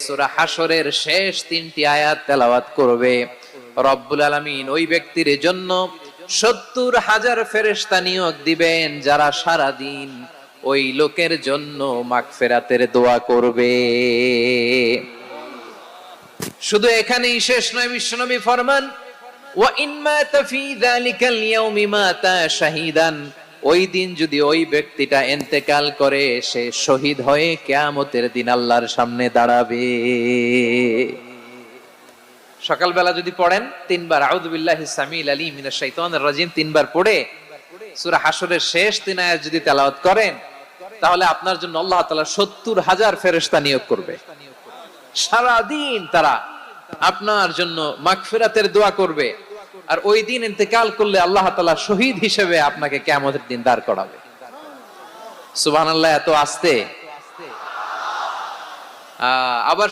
সূরা হাশরের শেষ 3টি আয়াত তেলাওয়াত করবে। রব্বুল আলামিন ওই ব্যক্তির জন্য 70,000 ফেরেশতা নিয়োগ দিবেন যারা সারা দিন ওই লোকের জন্য মাগফিরাতের দোয়া করবে। শুধু এখানেই শেষ নয়, বিশ্বনবী ফরমান ওয়া ইন মাতা ফি যালিকাল ইয়াউমি মাতা শাহীদান, ওই দিন যদি ওই ব্যক্তিটা ইন্তেকাল করে সে শহীদ হয়ে কিয়ামতের দিন আল্লাহর সামনে দাঁড়াবে। সকালবেলা যদি পড়েন 3 বার আউযু বিল্লাহিস সামিল আলিম মিনাশ শাইতানির রাজিম 3 বার পড়ে সূরা হাশরের শেষ 3 আয়াত যদি তেলাওয়াত করেন, তাহলে আপনার জন্য আল্লাহ তাআলা 70,000 ফেরেশতা নিয়োগ করবে। সারা দিন তারা আপনার জন্য মাগফিরাতের দোয়া করবে। আর ওই দিন ইন্তেকাল করলে আল্লাহ তাআলা শহীদ হিসেবে আপনাকে কিয়ামতের দিন দাঁড় করাবে। সুবহানাল্লাহ। এত আস্তে। আবার